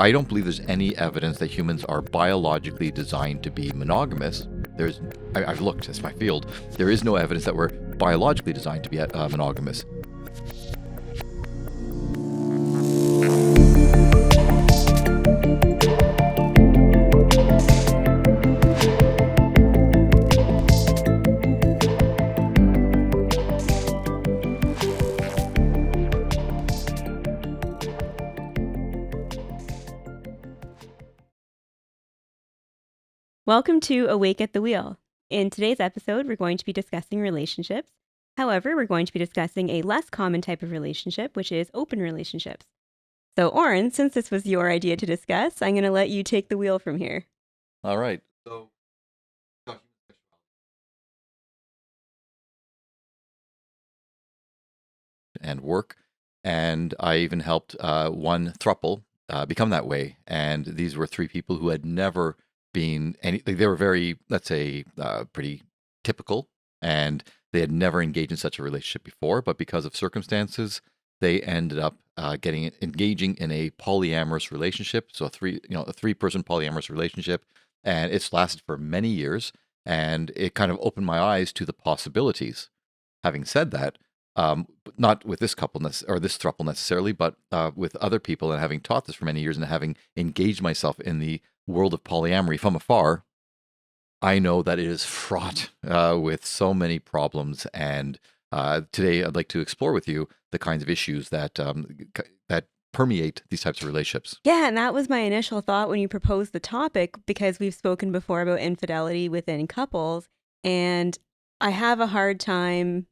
I don't believe there's any evidence that humans are biologically designed to be monogamous. I've looked, it's my field. There is no evidence that we're biologically designed to be monogamous. Welcome to Awake at the Wheel. In today's episode, we're going to be discussing relationships. However, we're going to be discussing a less common type of relationship, which is open relationships. So, Oren, since this was your idea to discuss, I'm going to let you take the wheel from here. All right. And work. And I even helped one throuple become that way. And these were three people who had never been they were very, let's say, pretty typical, and they had never engaged in such a relationship before, but because of circumstances, they ended up engaging in a polyamorous relationship. So a three-person polyamorous relationship, and it's lasted for many years, and it kind of opened my eyes to the possibilities. Having said that, not with this couple or this throuple necessarily, but with other people, and having taught this for many years and having engaged myself in the world of polyamory from afar, I know that it is fraught with so many problems. And today I'd like to explore with you the kinds of issues that permeate these types of relationships. Yeah, and that was my initial thought when you proposed the topic, because we've spoken before about infidelity within couples, and I have a hard time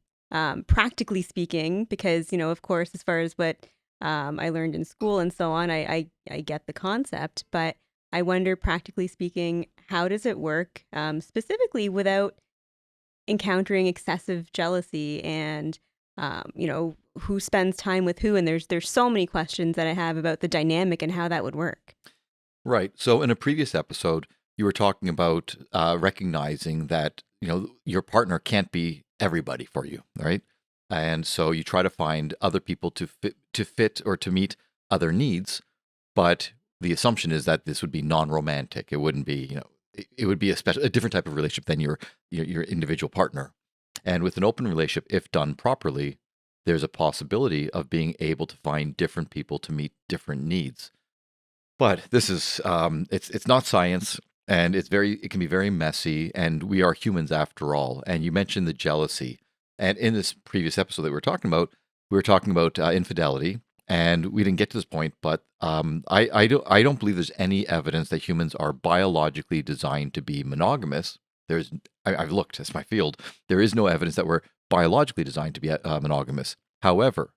practically speaking, because, of course, as far as what I learned in school and so on, I get the concept, but I wonder, practically speaking, how does it work, specifically without encountering excessive jealousy and, who spends time with who? And there's so many questions that I have about the dynamic and how that would work. Right. So in a previous episode, you were talking about recognizing that, your partner can't be everybody for you, right? And so you try to find other people to fit or to meet other needs, but the assumption is that this would be non-romantic. It wouldn't be, it would be a different type of relationship than your individual partner. And with an open relationship, if done properly, there's a possibility of being able to find different people to meet different needs. But this is it's not science, and it can be very messy, and we are humans after all. And you mentioned the jealousy, and in this previous episode that we were talking about infidelity. And we didn't get to this point, but I don't believe there's any evidence that humans are biologically designed to be monogamous. I've looked, it's my field. There is no evidence that we're biologically designed to be monogamous. However,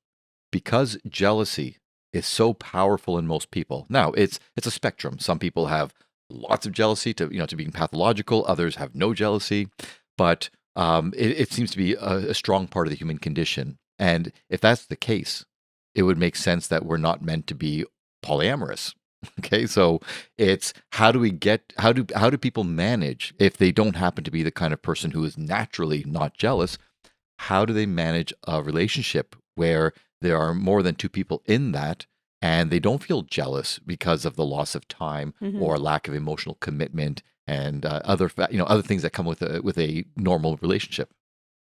because jealousy is so powerful in most people, now it's a spectrum. Some people have lots of jealousy to being pathological. Others have no jealousy, but it seems to be a strong part of the human condition. And if that's the case, it would make sense that we're not meant to be polyamorous. Okay, so it's how do people manage if they don't happen to be the kind of person who is naturally not jealous? How do they manage a relationship where there are more than two people in that, and they don't feel jealous because of the loss of time or lack of emotional commitment and other things that come with a normal relationship?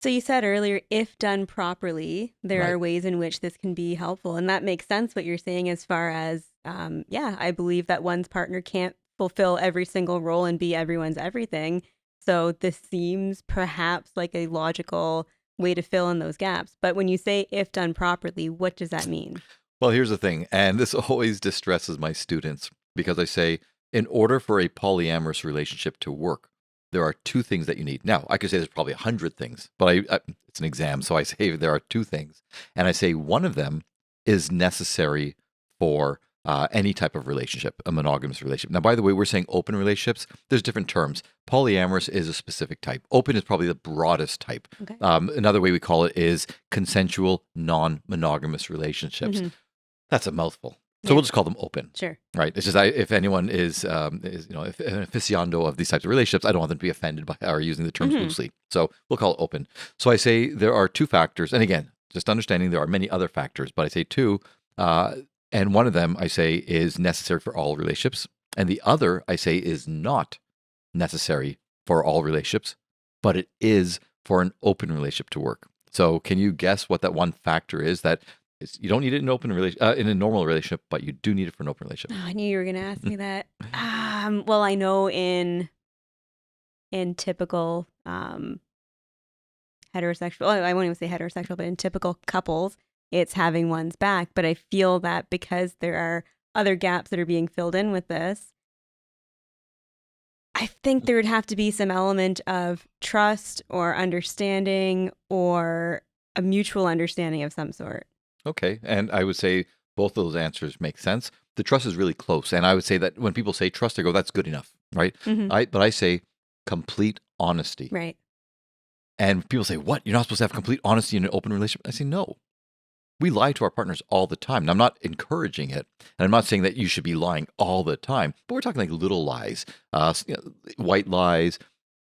So you said earlier, if done properly, there Right. are ways in which this can be helpful. And that makes sense what you're saying as far as, I believe that one's partner can't fulfill every single role and be everyone's everything. So this seems perhaps like a logical way to fill in those gaps. But when you say if done properly, what does that mean? Well, here's the thing, and this always distresses my students, because I say, in order for a polyamorous relationship to work, there are two things that you need. Now, I could say there's probably 100 things, but it's an exam, so I say there are two things. And I say one of them is necessary for any type of relationship, a monogamous relationship. Now, by the way, we're saying open relationships. There's different terms. Polyamorous is a specific type. Open is probably the broadest type. Okay. Another way we call it is consensual, non-monogamous relationships. Mhm. That's a mouthful. So Yeah. we'll just call them open. Sure. Right. It's just if anyone is if an aficionado of these types of relationships, I don't want them to be offended by our using the terms loosely. So we'll call it open. So I say there are two factors, and again, just understanding there are many other factors, but I say two, And one of them I say is necessary for all relationships. And the other I say is not necessary for all relationships, but it is for an open relationship to work. So can you guess what that one factor is that you don't need it in in a normal relationship, but you do need it for an open relationship? Oh, I knew you were going to ask me that. Well, I know in typical heterosexual, I won't even say heterosexual, but in typical couples, it's having one's back. But I feel that because there are other gaps that are being filled in with this, I think there would have to be some element of trust or understanding or a mutual understanding of some sort. Okay. And I would say both of those answers make sense. The trust is really close. And I would say that when people say trust, I go, that's good enough, right? Mm-hmm. But I say complete honesty. Right. And people say, what? You're not supposed to have complete honesty in an open relationship? I say, no. We lie to our partners all the time. And I'm not encouraging it. And I'm not saying that you should be lying all the time, but we're talking like little lies, white lies,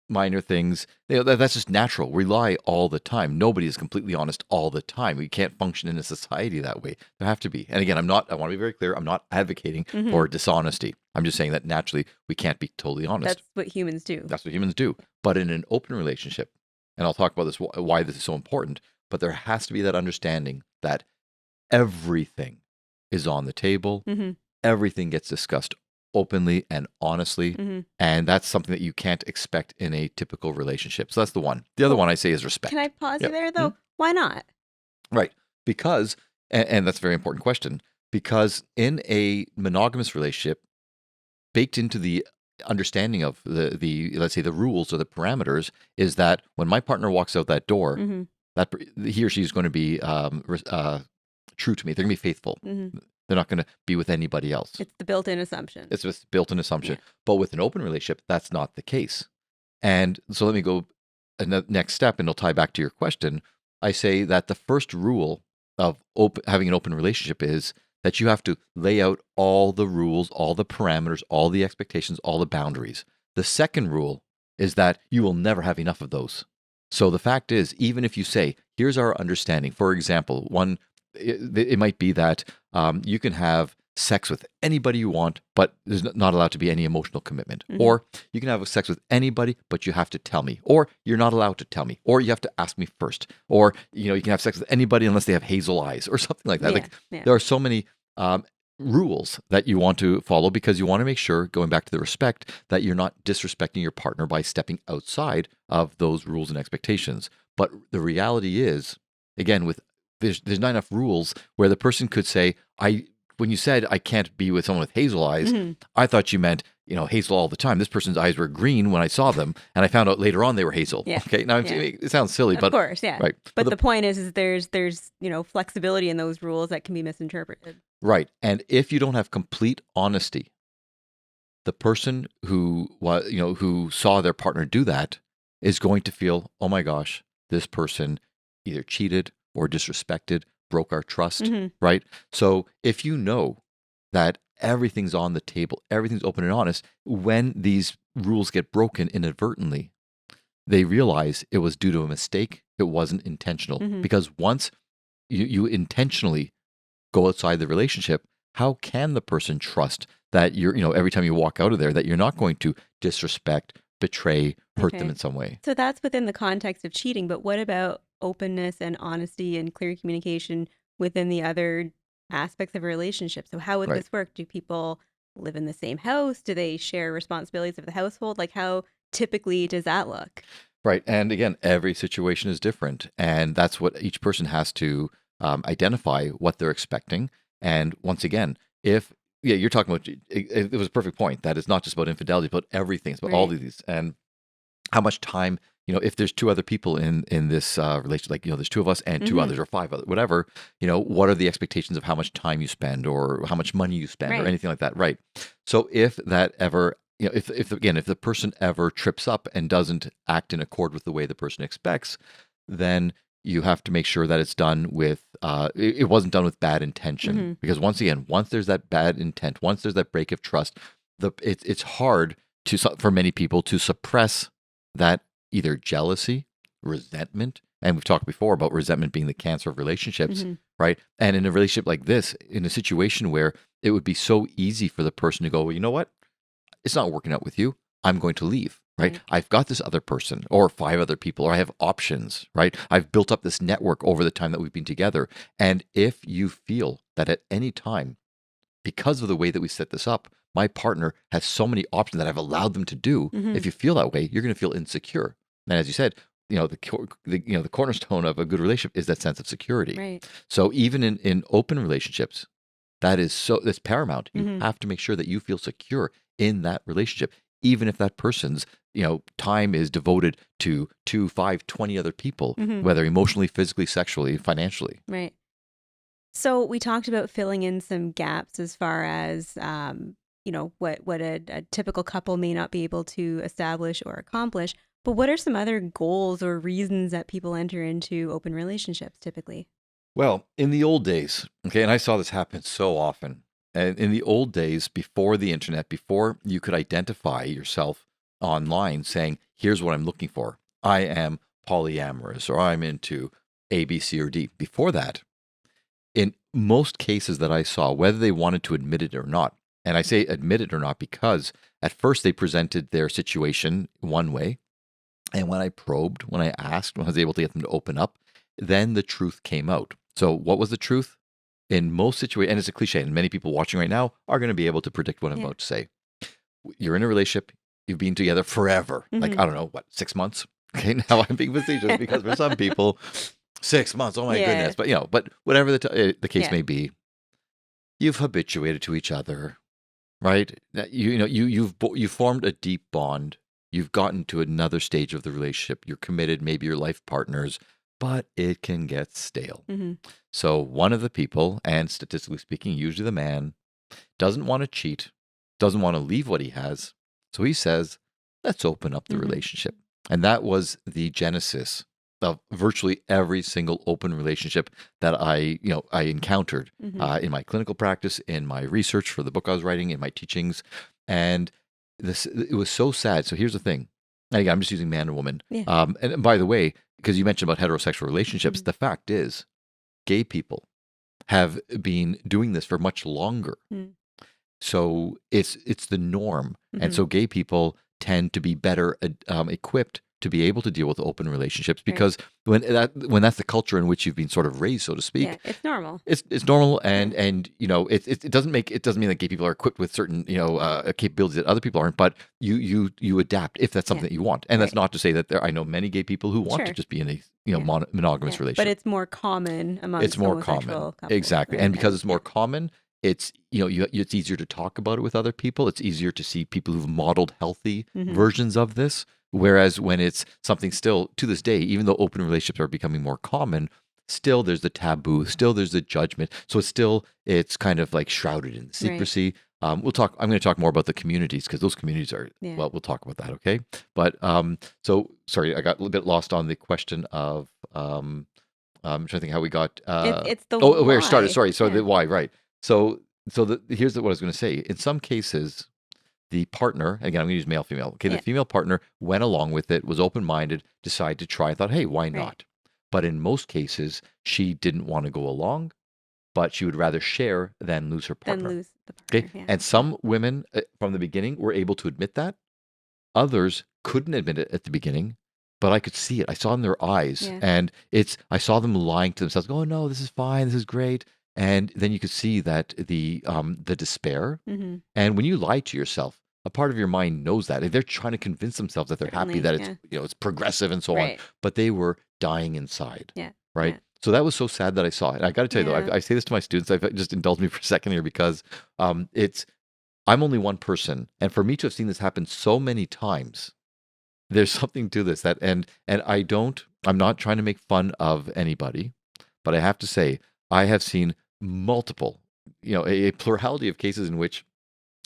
minor things. That's just natural. We lie all the time. Nobody is completely honest all the time. We can't function in a society that way. There have to be. And again, I want to be very clear. I'm not advocating for dishonesty. I'm just saying that naturally we can't be totally honest. That's what humans do. That's what humans do. But in an open relationship, and I'll talk about this, why this is so important, but there has to be that understanding that everything is on the table. Everything gets discussed openly and honestly. And that's something that you can't expect in a typical relationship. So that's the one. The other one I say is respect. Can I pause you there, though? Why not? Right. Because, and that's a very important question, because in a monogamous relationship, baked into the understanding of the let's say the rules or the parameters is that when my partner walks out that door, that he or she is going to be true to me. They're going to be faithful. They're not going to be with anybody else. It's the built-in assumption. It's just built-in assumption. But with an open relationship, that's not the case. And so let me go next step, and it'll tie back to your question. I say that the first rule of having an open relationship is that you have to lay out all the rules, all the parameters, all the expectations, all the boundaries. The second rule is that you will never have enough of those. So the fact is, even if you say, here's our understanding, for example, it might be that you can have sex with anybody you want, but there's not allowed to be any emotional commitment. Or you can have sex with anybody, but you have to tell me. Or you're not allowed to tell me. Or you have to ask me first. Or you can have sex with anybody unless they have hazel eyes or something like that. There are so many rules that you want to follow because you want to make sure, going back to the respect, that you're not disrespecting your partner by stepping outside of those rules and expectations. But the reality is, again, there's not enough rules where the person could say, when you said I can't be with someone with hazel eyes, I thought you meant, hazel all the time. This person's eyes were green when I saw them, and I found out later on they were hazel. Yeah. Okay. Now it sounds silly, but of course, yeah. Right. But the point is there's flexibility in those rules that can be misinterpreted. Right. And if you don't have complete honesty, the person who saw their partner do that is going to feel, oh my gosh, this person either cheated or disrespected, broke our trust, right? So if you know that everything's on the table, everything's open and honest, when these rules get broken inadvertently, they realize it was due to a mistake. It wasn't intentional. Because once you intentionally go outside the relationship, how can the person trust that every time you walk out of there, that you're not going to disrespect, betray, hurt them in some way? So that's within the context of cheating, but what about openness and honesty and clear communication within the other aspects of a relationship? So how would this work? Do people live in the same house? Do they share responsibilities of the household? Like, how typically does that look? Right. And again, every situation is different. And that's what each person has to identify what they're expecting. And once again, you're talking about, it was a perfect point, that it's not just about infidelity, but everything. It's about all of these. And how much time, if there's two other people in this relationship, like, there's two of us and two others or five others, whatever, what are the expectations of how much time you spend or how much money you spend or anything like that. Right. So if that ever, if the person ever trips up and doesn't act in accord with the way the person expects, then you have to make sure that it's done with, it wasn't done with bad intention. Because once there's that bad intent, once there's that break of trust, it's hard for many people to suppress that either jealousy, resentment, And we've talked before about resentment being the cancer of relationships, Mm-hmm. right? And in a relationship like this, in a situation where it would be so easy for the person to go, well, you know what? It's not working out with you. I'm going to leave, right? Right. I've got this other person or 5 other people, or I have options, right? I've built up this network over the time that we've been together. And if you feel that at any time, because of the way that we set this up, my partner has so many options that I've allowed them to do. Mm-hmm. If you feel that way, you're going to feel insecure. And as you said, the cornerstone of a good relationship is that sense of security. Right. So even in open relationships, that's paramount. You Mm-hmm. have to make sure that you feel secure in that relationship, even if that person's time is devoted to 2, 5, 20 other people, Mm-hmm. whether emotionally, physically, sexually, financially. Right. So we talked about filling in some gaps as far as what a typical couple may not be able to establish or accomplish. But what are some other goals or reasons that people enter into open relationships typically? Well, in the old days, okay, and I saw this happen so often. And in the old days, before the internet, before you could identify yourself online saying, here's what I'm looking for. I am polyamorous or I'm into A, B, C, or D. Before that, in most cases that I saw, whether they wanted to admit it or not, and I say admit it or not because at first they presented their situation one way. And when I probed, when I asked, when I was able to get them to open up, then the truth came out. So what was the truth? In most situations, and it's a cliche, and many people watching right now are going to be able to predict what I'm Yeah. about to say. You're in a relationship, you've been together forever, like, Mm-hmm. I don't know, 6 months? Okay, now I'm being facetious because for some people, 6 months, oh my Yeah. goodness. But whatever the case Yeah. may be, you've habituated to each other, right? You've formed a deep bond. You've gotten to another stage of the relationship. You're committed, maybe your life partners, but it can get stale. Mm-hmm. So one of the people, and statistically speaking, usually the man, doesn't want to cheat, doesn't want to leave what he has. So he says, let's open up the Mm-hmm. relationship. And that was the genesis of virtually every single open relationship that I encountered Mm-hmm. in my clinical practice, in my research for the book I was writing, in my teachings. And it was so sad. So here's the thing. And again, I'm just using man and woman. Yeah. And by the way, because you mentioned about heterosexual relationships, Mhm. the fact is, gay people have been doing this for much longer. Mm. So it's the norm. And Mhm. so gay people tend to be better equipped to be able to deal with open relationships Right. because when that's the culture in which you've been sort of raised, so to speak, Yeah, it's normal. it's normal, and it doesn't mean that gay people are equipped with certain capabilities that other people aren't, but you adapt if that's something Yeah. that you want, and that's Right. not to say that I know many gay people who want to Sure. just be in a Yeah. monogamous Yeah. But relationship. it's more common amongst It's more homosexual common, couples. exactly, Right? and because And it's more common, it's it's easier to talk about it with other people. It's easier to see people who've modeled healthy Mhm. versions of this. Whereas when it's something still to this day, even though open relationships are becoming more common, still there's the taboo, still there's the judgment. So it's kind of like shrouded in Right. secrecy. I'm going to talk more about the communities because those communities are Yeah. well. We'll talk about that, okay? But so sorry, I got a little bit lost on the question of I'm trying to think how we got. It's the Where it started. why. Sorry. So Yeah. the why, right? So here's what I was going to say. In some cases, the partner, again, I'm going to use male, female. Okay, Yeah. the female partner went along with it, was open minded, decided to try, thought, hey, why Right. not? But in most cases, she didn't want to go along, but she would rather share than lose her Then partner. lose the Okay, partner. Yeah. and some women from the beginning were able to admit that. Others couldn't admit it at the beginning, but I could see it. I saw it in their eyes, Yeah. and I saw them lying to themselves. Oh no, this is fine. This is great. And then you could see that the despair. Mm-hmm. And when you lie to yourself, a part of your mind knows that. And they're trying to convince themselves that they're happy, Certainly. that it's Yeah. it's progressive and so on. Right. But they were dying inside. Yeah. Right. Yeah. So that was so sad that I saw it. And I got to tell you though, Yeah. I say this to my students. I've just indulged me for a second here because I'm only one person, and for me to have seen this happen so many times, there's something to this and I'm not trying to make fun of anybody, but I have to say I have seen multiple, a plurality of cases in which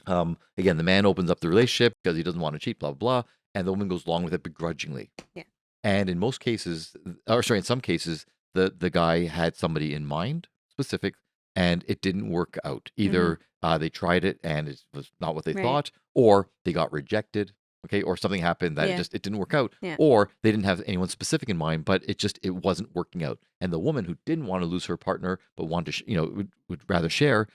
again the man opens up the relationship because he doesn't want to cheat, blah blah blah, and the woman goes along with it begrudgingly. Yeah. And in most cases, or sorry, in some cases, the guy had somebody in mind, specific, and it didn't work out. Either they tried it and it was not what they Right. thought, or they got rejected, okay, or something happened that Yeah. it didn't work out, Yeah. or they didn't have anyone specific in mind, but it wasn't working out. And the woman who didn't want to lose her partner but wanted to would rather share,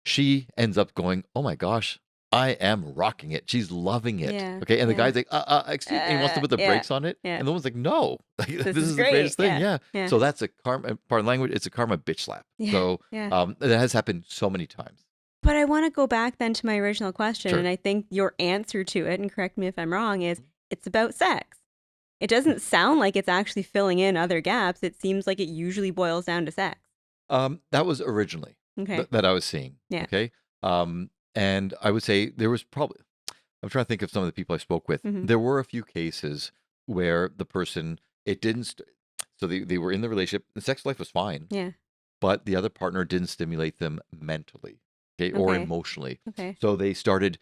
she ends up going, oh my gosh, I am rocking it. She's loving it. Yeah. Okay. And the Yeah. guy's like, excuse me. And he wants to put the Yeah. brakes on it. Yeah. And the woman's like, no, like, This this is is the great. greatest thing. Yeah. Yeah. Yeah. So that's a karma, pardon language, it's a karma bitch slap. Yeah. So Yeah. that has happened so many times. But I want to go back then to my original question. Sure. And I think your answer to it, and correct me if I'm wrong, is it's about sex. It doesn't sound like it's actually filling in other gaps. It seems like it usually boils down to sex. That was originally Okay. that I was seeing. Yeah. Okay. And I would say there was probably, I'm trying to think of some of the people I spoke with. Mhm. There were a few cases where the person, it didn't, so they were in the relationship, the sex life was fine, Yeah. but the other partner didn't stimulate them mentally, okay, or Okay. emotionally. Okay. So they started,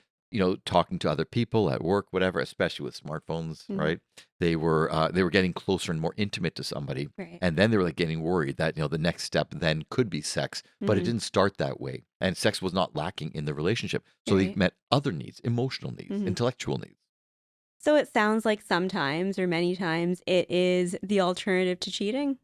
talking to other people at work, whatever, especially with smartphones, Mhm. right? They were getting closer and more intimate to somebody, Right. and then they were like getting worried that the next step then could be sex, but it Mhm. didn't start that way, and sex was not lacking in the relationship. So they Right. met other needs, emotional needs, Mhm. intellectual needs. So it sounds like sometimes or many times it is the alternative to cheating.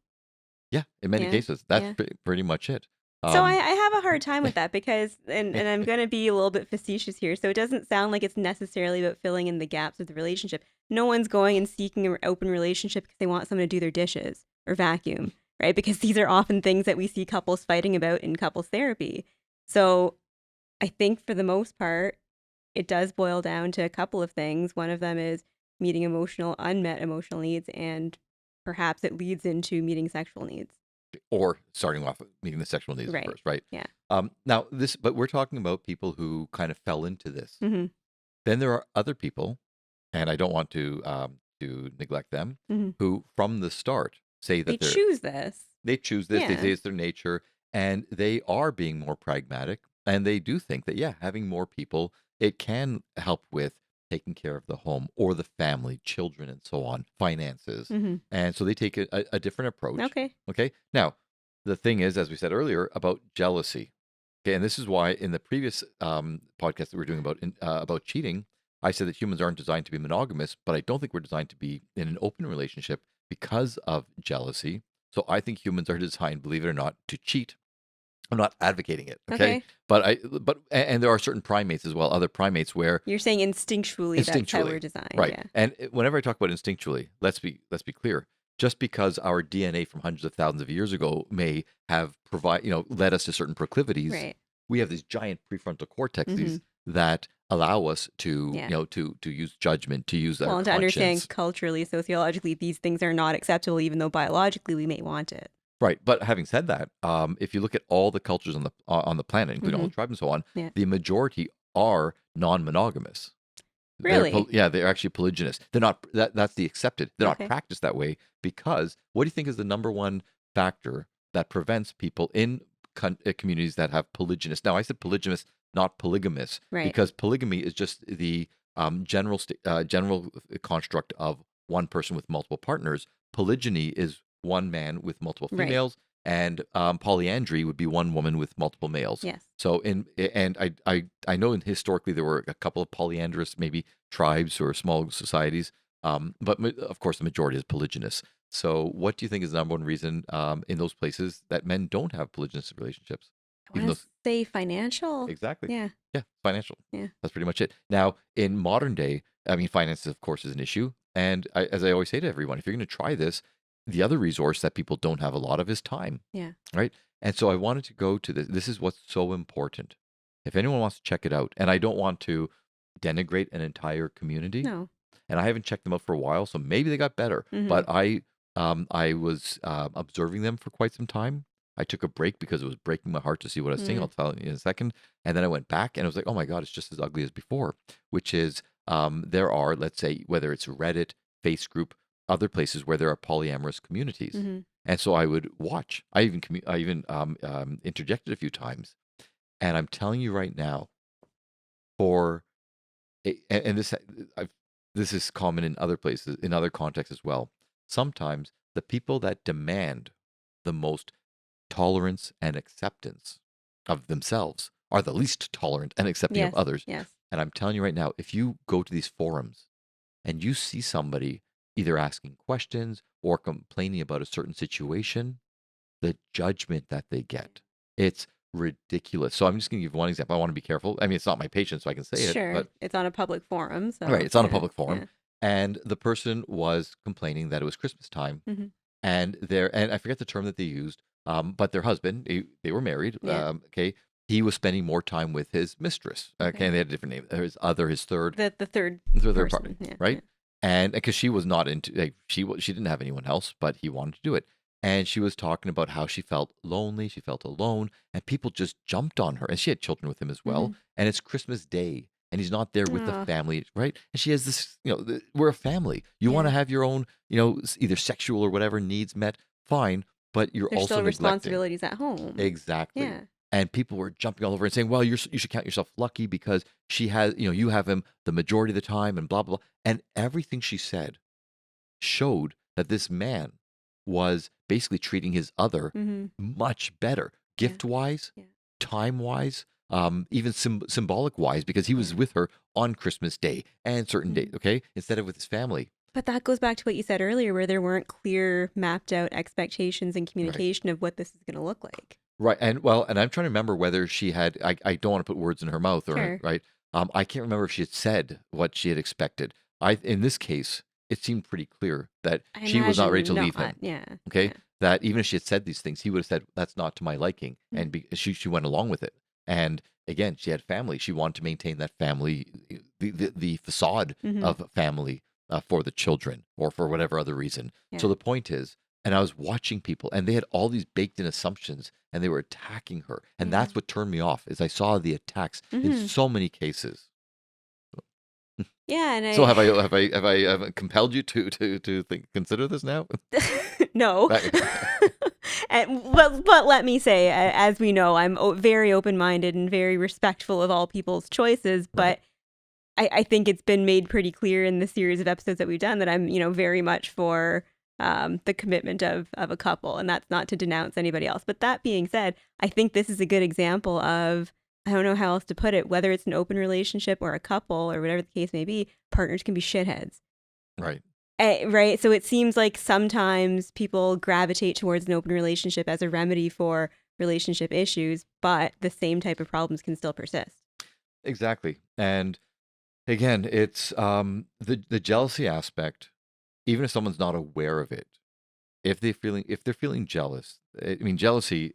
Yeah, in many Yeah. cases, that's Yeah. pretty much it. So I Um, have a hard time with that because, and I'm going to be a little bit facetious here. So it doesn't sound like it's necessarily about filling in the gaps of the relationship. No one's going and seeking an open relationship because they want someone to do their dishes or vacuum, right? Because these are often things that we see couples fighting about in couples therapy. So I think for the most part, it does boil down to a couple of things. One of them is meeting unmet emotional needs, and perhaps it leads into meeting sexual needs. or starting off with meeting the sexual needs Right. first, right? Yeah. Now but we're talking about people who kind of fell into this. Hmm. Then there are other people, and I don't want to neglect them, Hmm. who from the start say They that choose this. they choose this, they Yeah. say it's their nature, and they are being more pragmatic, and they do think that, yeah, having more people, it can help with taking care of the home or the family, children, and so on, finances. Hmm. And so they take a different approach. Okay. Okay. Now, the thing is, as we said earlier, about jealousy. Okay. And this is why in the previous podcast that we were doing about cheating, I said that humans aren't designed to be monogamous, but I don't think we're designed to be in an open relationship because of jealousy. So I think humans are designed, believe it or not, to cheat. I'm not advocating it, okay? Okay. And there are certain primates as well, other primates where You're saying instinctually that's how we're instinctually, designed. right? Yeah. And whenever I talk about instinctually, let's be clear. Just because our DNA from hundreds of thousands of years ago may have led us to certain proclivities, Right. we have these giant prefrontal Hmm. cortexes that allow us to Yeah. to use judgment, to use Well, our and to understand conscience. culturally, sociologically, these things are not acceptable, even though biologically we may want it. Right, but having said that, if you look at all the cultures on the planet, including all Hmm. the tribes and so on, Yeah. the majority are non-monogamous. Really? They're actually polygynous. They're not that's the accepted. They're not Okay. practiced that way because what do you think is the number one factor that prevents people in communities that have polygynous? Now, I said polygynous, not polygamous, Right. because polygamy is just the general construct of one person with multiple partners. Polygyny is one man with multiple Right. females, and polyandry would be one woman with multiple males. Yes. So I know historically there were a couple of polyandrous maybe tribes or small societies, but of course the majority is polygynous. So what do you think is the number one reason in those places that men don't have polygynous relationships? I Even want though to say financial. exactly, Yeah. yeah, financial. Yeah. That's pretty much it. Now in modern day, I mean, finances of course is an issue, and as I always say to everyone, if you're going to try this, the other resource that people don't have a lot of is time. Yeah. Right. And so I wanted to go to this. This is what's so important. If anyone wants to check it out, and I don't want to denigrate an entire community, No. and I haven't checked them out for a while, so maybe they got better. Hmm. But I was observing them for quite some time. I took a break because it was breaking my heart to see what I was seeing. Mm. I'll tell you in a second. And then I went back, and I was like, oh my God, it's just as ugly as before. Which is there are, let's say, whether it's Reddit, Face Group, other places where there are polyamorous communities. Hmm. And so I would watch. I even interjected a few times, and I'm telling you right now, for and this is common in other places, in other contexts as well. Sometimes the people that demand the most tolerance and acceptance of themselves are the least tolerant and accepting of Yes. others. Yes. And I'm telling you right now, if you go to these forums and you see somebody either asking questions or complaining about a certain situation, the judgment that they get, it's ridiculous. So I'm just going to give one example. I want to be careful. I mean, it's not my patient, so I can say it, Sure. but It's on a public forum, right, so it's on a yeah. public forum, Yeah. and the person was complaining that it was Christmas time, Hmm. and I forget the term that they used, but their husband, they were married, Yeah. okay, he was spending more time with his mistress, okay, Okay. and they had a different name, his The third third party, person. Yeah. right? Yeah. And because she was not into, like, she didn't have anyone else, but he wanted to do it, and she was talking about how she felt lonely, she felt alone, and people just jumped on her, and she had children with him as well, Hmm. and it's Christmas Day, and he's not there with the Oh, family, right? And she has this, we're a family. You want to yeah. have your own, either sexual or whatever needs met, fine, but you're There's also still neglecting. responsibilities at home. Exactly. Yeah. And people were jumping all over and saying, "Well, you should count yourself lucky because she has, you have him the majority of the time," and blah blah blah. And everything she said showed that this man was basically treating his other Hmm. much better, Yeah. gift wise, Yeah. time wise, even symbolic wise, because he was Yeah. with her on Christmas Day and certain days, Mhm. okay, instead of with his family. But that goes back to what you said earlier, where there weren't clear, mapped out expectations and Right. communication of what this is going to look like. Right. And I'm trying to remember whether she had, I don't want to put words in her mouth or, Sure. right. I can't remember if she had said what she had expected. In this case, it seemed pretty clear that I she was not ready to imagine leave not. him. Yeah. Okay. Yeah. That even if she had said these things, he would have said, "That's not to my liking." Mhm. And she went along with it. And again, she had family. She wanted to maintain that family, the facade Mhm. of family for the children or for whatever other reason. So Yeah. the point is, and I was watching people and they had all these baked in assumptions and they were attacking her. And Yeah. that's what turned me off is I saw the attacks in Mhm. so many cases. Yeah, and So I have I compelled you to consider this now? no. Right. But let me say, as we know, I'm very open-minded and very respectful of all people's choices, Right. but I think it's been made pretty clear in the series of episodes that we've done that I'm, very much for the commitment of a couple, and that's not to denounce anybody else. But that being said, I think this is a good example of, I don't know how else to put it, whether it's an open relationship or a couple or whatever the case may be, partners can be shitheads. Right. Right. So it seems like sometimes people gravitate towards an open relationship as a remedy for relationship issues, but the same type of problems can still persist. Exactly. And again, it's the jealousy aspect, even if someone's not aware of it, if they're feeling jealous, I mean jealousy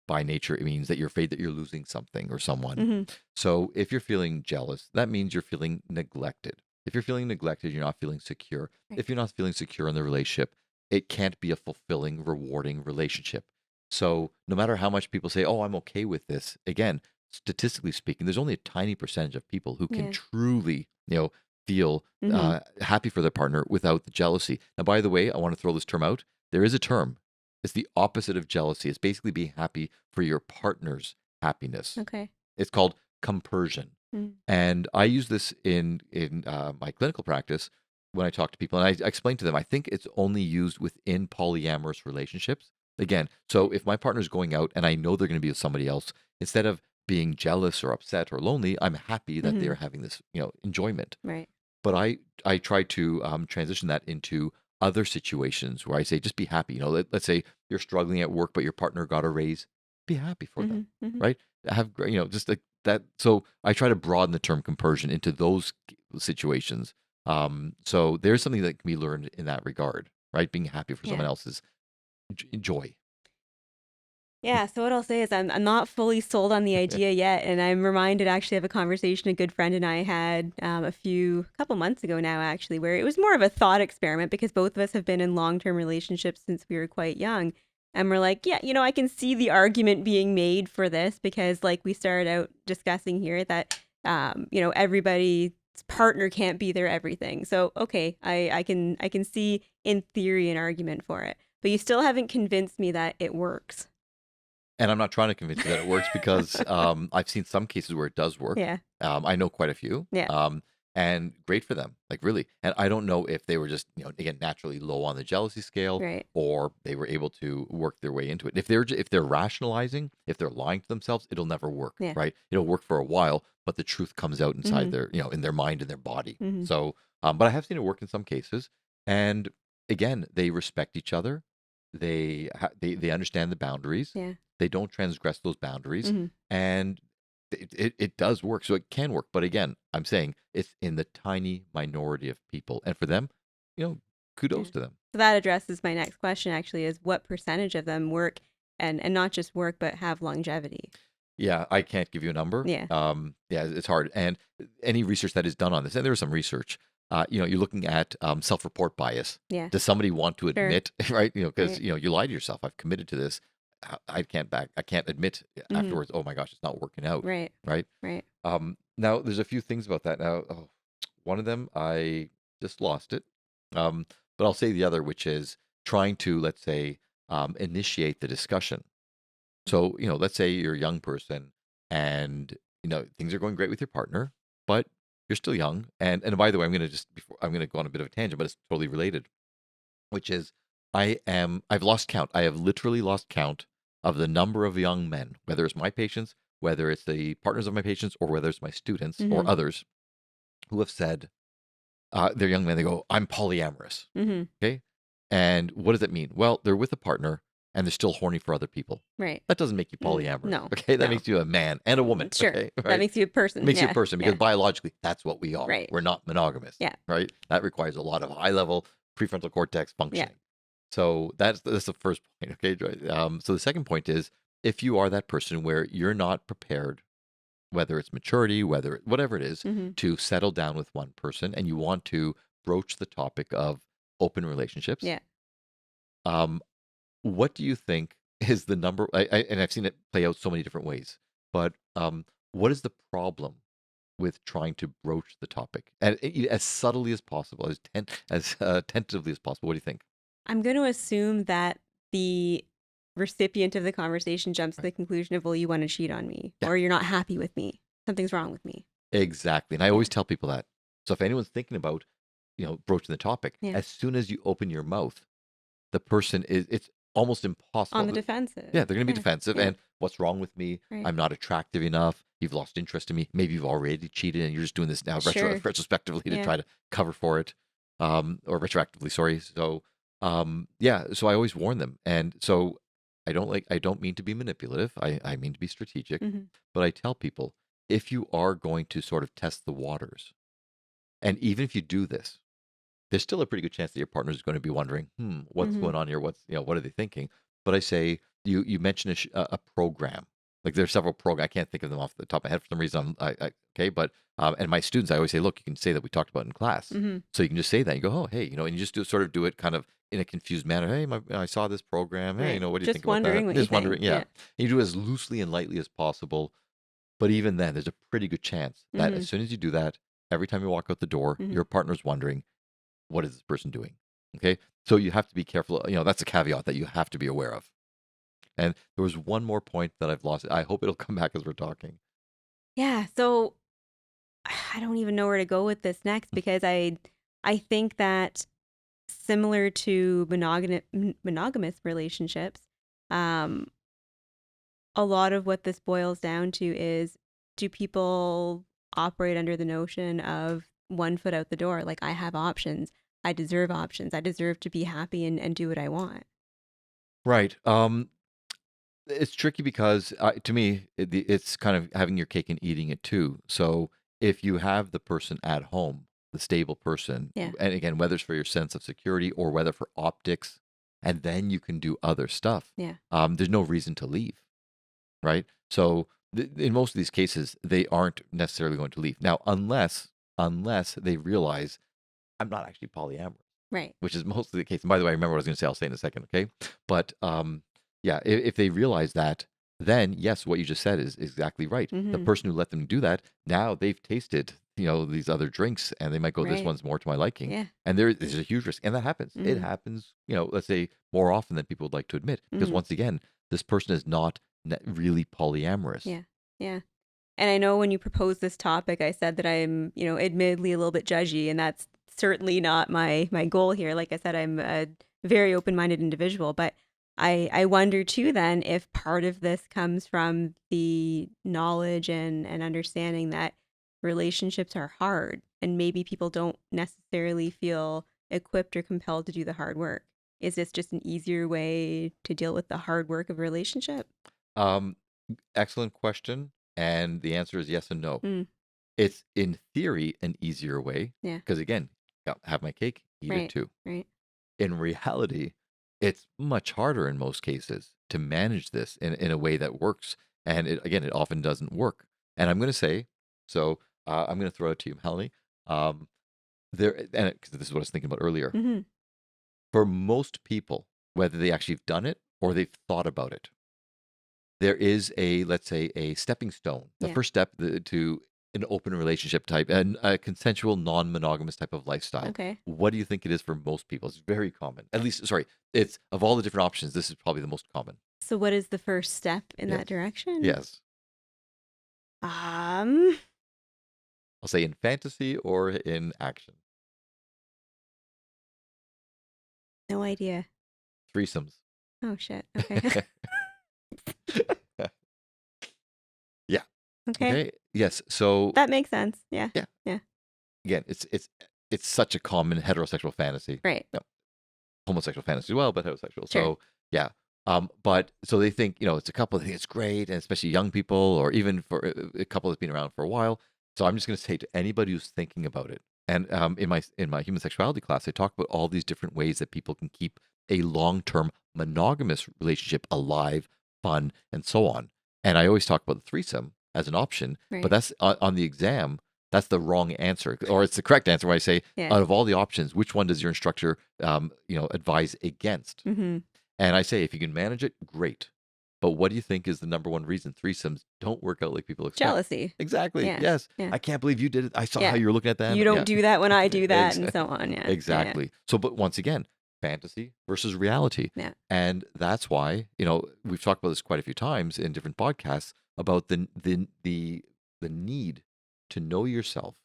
by nature it means that you're afraid that you're losing something or someone. Hmm. So if you're feeling jealous, that means you're feeling neglected. If you're feeling neglected, you're not feeling secure. Right. If you're not feeling secure in the relationship, it can't be a fulfilling, rewarding relationship. So no matter how much people say, "Oh, I'm okay with this," again, statistically speaking, there's only a tiny percentage of people who can Yeah. truly, feel Hmm. happy for their partner without the jealousy. Now, by the way, I want to throw this term out. There is a term. It's the opposite of jealousy. It's basically being happy for your partner's happiness. Okay. It's called compersion. Mm. And I use this in my clinical practice when I talk to people, and I explain to them. I think it's only used within polyamorous relationships. Again, so if my partner's going out and I know they're going to be with somebody else, instead of being jealous or upset or lonely, I'm happy that Hmm. they're having this, enjoyment. Right. But I try to transition that into other situations where I say, just be happy. Let's say you're struggling at work, but your partner got a raise. Be happy for Hmm. them, Hmm. right? Just like that. So I try to broaden the term compersion into those situations. So there's something that can be learned in that regard, right? Being happy for someone Yeah. else's joy. Yeah. So what I'll say is I'm not fully sold on the idea yet, and I'm reminded actually of a conversation a good friend and I had couple months ago now, actually, where it was more of a thought experiment because both of us have been in long-term relationships since we were quite young. And we're like, yeah, I can see the argument being made for this because, like we started out discussing here, that everybody's partner can't be their everything. So okay, I can see in theory an argument for it, but you still haven't convinced me that it works. And I'm not trying to convince you that it works because I've seen some cases where it does work. Yeah. I know quite a few. Yeah. And great for them, like really. And I don't know if they were just, again, naturally low on the jealousy scale, Right. or they were able to work their way into it. If they're rationalizing, if they're lying to themselves, it'll never work, Yeah. right? It'll work for a while, but the truth comes out inside Hmm. their, in their mind and their body. Hmm. So But I have seen it work in some cases. And again, they respect each other. They understand the boundaries. Yeah. They don't transgress those boundaries, Hmm. and it does work. So it can work. But again, I'm saying it's in the tiny minority of people, and for them, Yeah. kudos to them. So that addresses my next question, actually, is what percentage of them work and not just work, but have longevity? Yeah, I can't give you a number. Yeah. Yeah, it's hard. And any research that is done on this, and there is some research, you're looking at self-report bias. Yeah. Does somebody want to Sure. admit, right? Because Right. you lie to yourself. I've committed to this. I can't admit Hmm. afterwards. Oh my gosh, it's not working out, Right. right? Right. Now there's a few things about that. Now, one of them I just lost it, but I'll say the other, which is trying to, let's say, initiate the discussion. So, let's say you're a young person and, things are going great with your partner, but you're still young. And by the way, I'm going to go on a bit of a tangent, but it's totally related, which is I've lost count. I have literally lost count of the number of young men, whether it's my patients, whether it's the partners of my patients, or whether it's my students Hmm. or others who have said, they're young men, they go, I'm polyamorous. Hmm. Okay. And what does that mean? Well, they're with a partner and they're still horny for other people. Right. That doesn't make you polyamorous. No. Okay. That No. makes you a man and a woman. Sure. Okay. That Right. makes you a It person. makes you a Yeah. person because Yeah. biologically that's what we are. Right. We're not monogamous. Yeah. Right. That requires a lot of high level prefrontal cortex Yeah. functioning. So that's the first point. Okay. Joy? So the second point is if you are that person where you're not prepared, whether it's maturity, whatever it is, Hmm. to settle down with one person and you want to broach the topic of open relationships, Yeah. um, what do you think is the number? And I've seen it play out so many different ways, but what is the problem with trying to broach the topic as subtly as possible, as tentatively as possible? What do you think? I'm going to assume that the recipient of the conversation jumps to Right. the conclusion of, well, you want to cheat on me, Yeah, or you're not happy with me. Something's wrong with me. exactly. And I Yeah. always tell people that. So if anyone's thinking about, broaching the topic, Yeah. as soon as you open your mouth, the person it's almost On the impossible. defensive. Yeah, they're going to be Yeah. defensive. Yeah. And what's wrong with me? Right. I'm not attractive enough. You've lost interest in me. Maybe you've already cheated and you're just doing this now Sure. retrospectively to Yeah. try to cover for it, or retroactively. Sorry. So, yeah. So I always warn them, and so I don't mean to be manipulative. I mean to be strategic. Hmm. But I tell people if you are going to sort of test the waters, and even if you do this, there's still a pretty good chance that your partner is going to be wondering, what's Hmm. going on here? What are they thinking? But I say, you mentioned a program. Like there's several programs. I can't think of them off the top of my head for some reason. Okay, but and my students, I always say, look, you can say that we talked about in class. Hmm. So you can just say that. You go, oh, hey, and you just sort of do it kind of in a confused manner. Hey, I saw this program. Hey, Right. what do you Just think about wondering that? what you Just wondering. think. Yeah. Yeah. And you do it as loosely and lightly as possible. But even then, there's a pretty good chance that Hmm. as soon as you do that, every time you walk out the door, Hmm. your partner's wondering, what is this person doing? Okay. So you have to be careful. That's a caveat that you have to be aware of. And there was one more point that I've lost. I hope it'll come back as we're talking. Yeah. So I don't even know where to go with this next, because I think that similar to monogamous relationships, um, a lot of what this boils down to is, do people operate under the notion of one foot out the door? Like, I have options. I deserve options. I deserve to be happy and do what I want. Right. It's tricky because to me, it's kind of having your cake and eating it too. So if you have the person at home, the stable person, Yeah. and again, whether it's for your sense of security or whether for optics, and then you can do other stuff, Yeah. there's no reason to leave. Right? So in most of these cases, they aren't necessarily going to leave. Now, unless they realize I'm not actually polyamorous, Right. which is mostly the case. And by the way, I remember what I was going to say. I'll say in a second, okay? But yeah, if they realize that, then yes, what you just said is exactly right. The Hmm. person who let them do that, now they've tasted, these other drinks, and they might go, this Right. one's more to my liking. Yeah. And there's a huge risk, and that happens. It Hmm. happens, let's say more often than people would like to admit, because Hmm. once again, this person is not really polyamorous. Yeah. Yeah. And I know when you proposed this topic, I said that I'm, admittedly a little bit judgy, and that's certainly not my goal here. Like I said, I'm a very open-minded individual, but I wonder too then if part of this comes from the knowledge and understanding that relationships are hard. and maybe people don't necessarily feel equipped or compelled to do the hard work. Is this just an easier way to deal with the hard work of a relationship? Um, Excellent question. And the answer is yes and no. Mm, It's in theory an easier way yeah, because, again, have my cake, eat it right, too. right. In reality, it's much harder in most cases to manage this in a way that works. And it often doesn't work. And I'm going to say, so I'm going to throw it to you, Melanie. Um, and because this is what I was thinking about earlier. Hmm. For most people, whether they actually have done it or they've thought about it, there is let's say, a stepping stone. The Yeah. first step to an open relationship type and a consensual, non-monogamous type of lifestyle. Okay. What do you think it is for most people? It's very common. At least, sorry, it's of all the different options, this is probably the most common. So, what is the first step in that Yes. direction? Yes. Um, I'll say in fantasy or in action. no idea. Threesomes. Oh shit. Okay. Yeah. Okay. Okay. Yes. So That makes sense. Yeah. yeah. Yeah. Again, it's such a common heterosexual fantasy. Right. No, homosexual fantasy as well, but heterosexual. Sure. So yeah. But so they think, it's a couple, they think it's great, and especially young people, or even for a couple that's been around for a while. So I'm just going to say to anybody who's thinking about it, and in my human sexuality class, I talk about all these different ways that people can keep a long-term monogamous relationship alive, fun, and so on. And I always talk about the threesome as an option, but Right. that's on the exam. That's the wrong answer, or it's the correct answer. When I say, Yeah. out of all the options, which one does your instructor, advise against? Mm-hmm. And I say, if you can manage it, great. But what do you think is the number one reason threesomes don't work out like people expect? Jealousy. Exactly. Yeah. Yes. Yeah. I can't believe you did it. I saw Yeah. how you were looking at them. You don't Yeah. do that when I do that, and Ex- so on. Yeah. Yeah. Exactly. So, but once again, fantasy versus reality. Yeah. And that's why, we've talked about this quite a few times in different podcasts about the need to know yourself,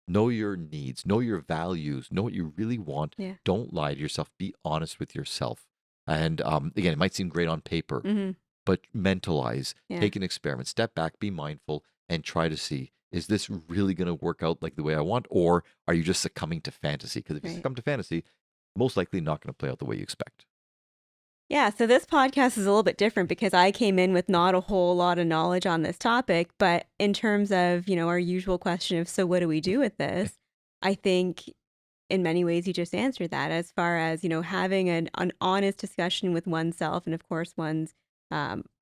know your needs, know your values, know what you really want. Yeah. Don't lie to yourself. Be honest with yourself. And again, it might seem great on paper, Mm-hmm. but mentalize, Yeah. take an experiment, step back, be mindful, and try to see, is this really going to work out like the way I want? Or are you just succumbing to fantasy? Because if you Right. succumb to fantasy, most likely not going to play out the way you expect. Yeah, so this podcast is a little bit different because I came in with not a whole lot of knowledge on this topic, but in terms of, our usual question of, so what do we do with this? I think in many ways you just answered that, as far as, having an honest discussion with oneself and of course one's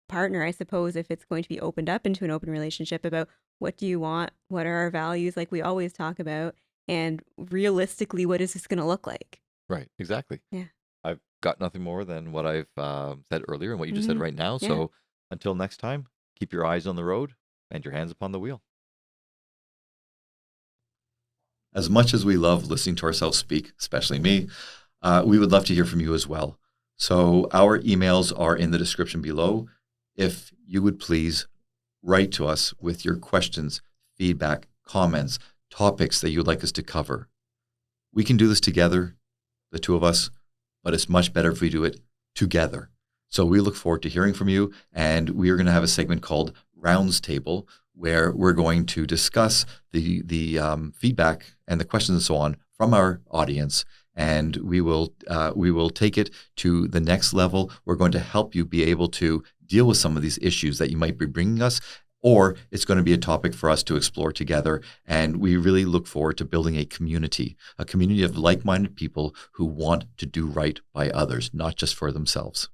partner, I suppose, if it's going to be opened up into an open relationship, about what do you want? What are our values, like we always talk about? And realistically, what is this going to look like? Right, exactly. Yeah. I've got nothing more than what I've said earlier and what you just said Mhm. right now. Yeah. So until next time, keep your eyes on the road and your hands upon the wheel. As much as we love listening to ourselves speak, especially me, we would love to hear from you as well. So our emails are in the description below. If you would please write to us with your questions, feedback, comments, topics that you'd like us to cover. We can do this together, the two of us, but it's much better if we do it together. So we look forward to hearing from you, and we are going to have a segment called Rounds Table, where we're going to discuss the feedback and the questions and so on from our audience, and we will take it to the next level. We're going to help you be able to deal with some of these issues that you might be bringing us, or it's going to be a topic for us to explore together. And we really look forward to building a community of like-minded people who want to do right by others, not just for themselves.